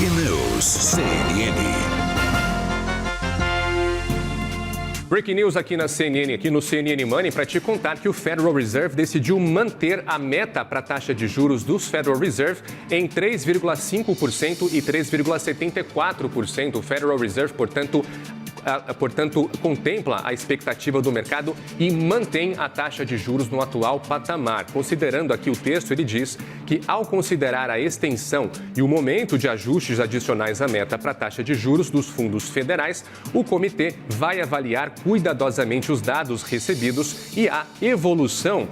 Breaking News, CNN. Breaking News aqui na CNN, aqui no CNN Money, para te contar que o Federal Reserve decidiu manter a meta para a taxa de juros dos Federal Reserve em 3,5% e 3,74%. O Federal Reserve, portanto, contempla a expectativa do mercado e mantém a taxa de juros no atual patamar. Considerando aqui o texto, ele diz que, ao considerar a extensão e o momento de ajustes adicionais à meta para a taxa de juros dos fundos federais, o comitê vai avaliar cuidadosamente os dados recebidos e a evolução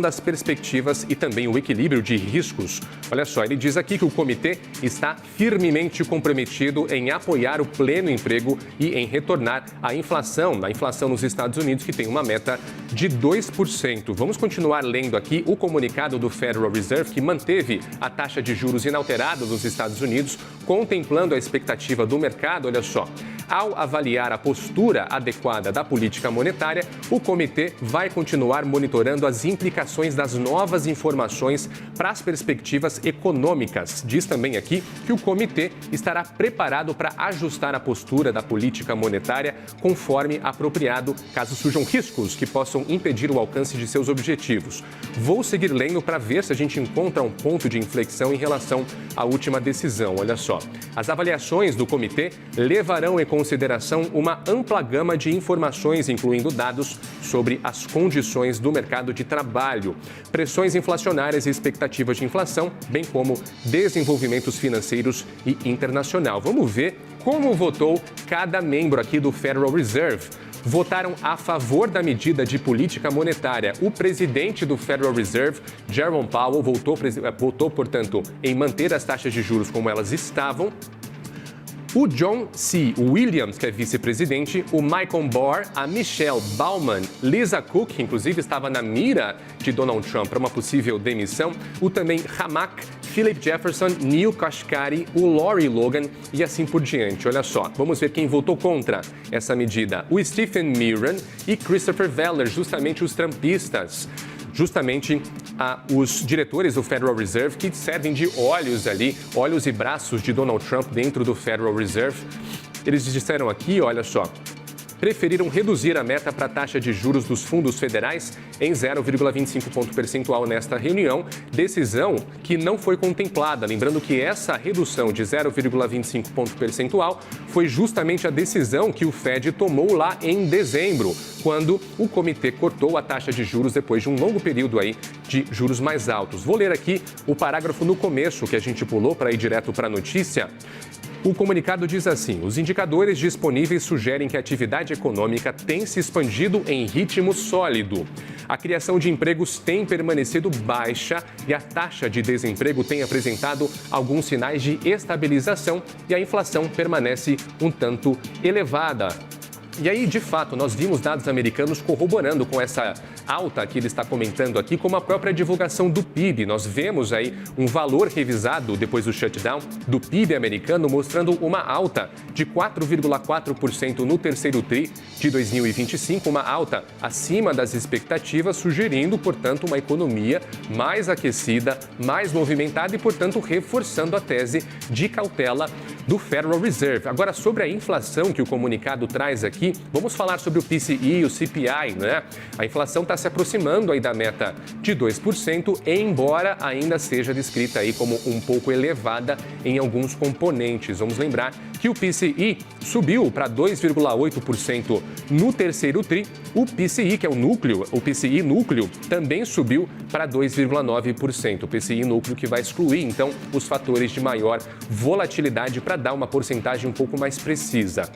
das perspectivas e também o equilíbrio de riscos. Olha só, ele diz aqui que o comitê está firmemente comprometido em apoiar o pleno emprego e em retornar a inflação nos Estados Unidos, que tem uma meta de 2%. Vamos continuar lendo aqui o comunicado do Federal Reserve, que manteve a taxa de juros inalterada nos Estados Unidos, contemplando a expectativa do mercado. Olha só, ao avaliar a postura adequada da política monetária, o comitê vai continuar monitorando as implicações das novas informações para as perspectivas econômicas. Diz também aqui que o comitê estará preparado para ajustar a postura da política monetária conforme apropriado, caso surjam riscos que possam impedir o alcance de seus objetivos. Vou seguir lendo para ver se a gente encontra um ponto de inflexão em relação à última decisão. Olha só, as avaliações do comitê levarão em consideração uma ampla gama de informações, incluindo dados sobre as condições do mercado de trabalho, pressões inflacionárias e expectativas de inflação, bem como desenvolvimentos financeiros e internacional. Vamos ver como votou cada membro aqui do Federal Reserve. Votaram a favor da medida de política monetária. O presidente do Federal Reserve, Jerome Powell, votou, portanto, em manter as taxas de juros como elas estavam. O John C. Williams, que é vice-presidente, o Michael Barr, a Michelle Baumann, Lisa Cook, que inclusive estava na mira de Donald Trump para uma possível demissão, o também Hamak, Philip Jefferson, Neil Kashkari, o Lori Logan e assim por diante. Olha só, vamos ver quem votou contra essa medida. O Stephen Miran e Christopher Veller, justamente os trumpistas. Justamente os diretores do Federal Reserve, que servem de olhos e braços de Donald Trump dentro do Federal Reserve. Eles disseram aqui, olha só, preferiram reduzir a meta para a taxa de juros dos fundos federais em 0,25 ponto percentual nesta reunião, decisão que não foi contemplada. Lembrando que essa redução de 0,25 ponto percentual foi justamente a decisão que o Fed tomou lá em dezembro, quando o comitê cortou a taxa de juros depois de um longo período aí de juros mais altos. Vou ler aqui o parágrafo no começo que a gente pulou para ir direto para a notícia. O comunicado diz assim: os indicadores disponíveis sugerem que a atividade econômica tem se expandido em ritmo sólido. A criação de empregos tem permanecido baixa e a taxa de desemprego tem apresentado alguns sinais de estabilização e a inflação permanece um tanto elevada. E aí, de fato, nós vimos dados americanos corroborando com essa alta que ele está comentando aqui, como a própria divulgação do PIB. Nós vemos aí um valor revisado depois do shutdown do PIB americano, mostrando uma alta de 4,4% no terceiro tri de 2025, uma alta acima das expectativas, sugerindo, portanto, uma economia mais aquecida, mais movimentada e, portanto, reforçando a tese de cautela do Federal Reserve. Agora, sobre a inflação que o comunicado traz aqui, vamos falar sobre o PCE e o CPI, né? A inflação está se aproximando aí da meta de 2%, embora ainda seja descrita aí como um pouco elevada em alguns componentes. Vamos lembrar que o PCE subiu para 2,8% no terceiro tri. O PCI, que é o PCI núcleo, também subiu para 2,9%. O PCI núcleo que vai excluir, então, os fatores de maior volatilidade para dar uma porcentagem um pouco mais precisa.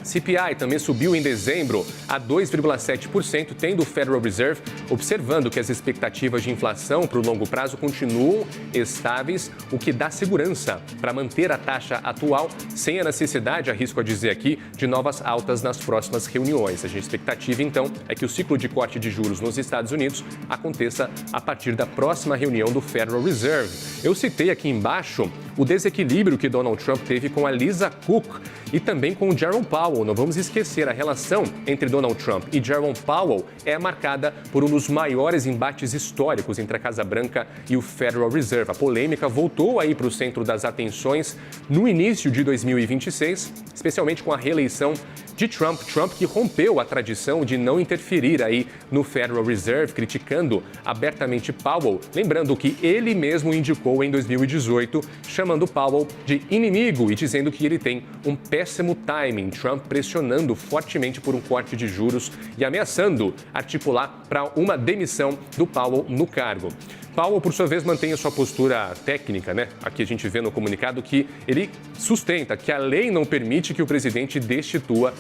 CPI também subiu em dezembro a 2,7%, tendo o Federal Reserve observando que as expectativas de inflação para o longo prazo continuam estáveis, o que dá segurança para manter a taxa atual sem a necessidade, arrisco a dizer aqui, de novas altas nas próximas reuniões. A expectativa, então, é que o ciclo de corte de juros nos Estados Unidos aconteça a partir da próxima reunião do Federal Reserve. Eu citei aqui embaixo o desequilíbrio que Donald Trump teve com a Lisa Cook e também com o Jerome Powell, Powell, não vamos esquecer, a relação entre Donald Trump e Jerome Powell é marcada por um dos maiores embates históricos entre a Casa Branca e o Federal Reserve. A polêmica voltou aí para o centro das atenções no início de 2026, especialmente com a reeleição de Trump. Trump que rompeu a tradição de não interferir aí no Federal Reserve, criticando abertamente Powell, lembrando que ele mesmo indicou em 2018, chamando Powell de inimigo e dizendo que ele tem um péssimo timing. Trump pressionando fortemente por um corte de juros e ameaçando articular para uma demissão do Powell no cargo. Powell, por sua vez, mantém a sua postura técnica, né? Aqui a gente vê no comunicado que ele sustenta que a lei não permite que o presidente destitua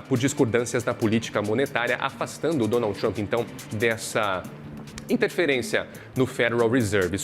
por discordâncias na política monetária, afastando o Donald Trump, então, dessa interferência no Federal Reserve.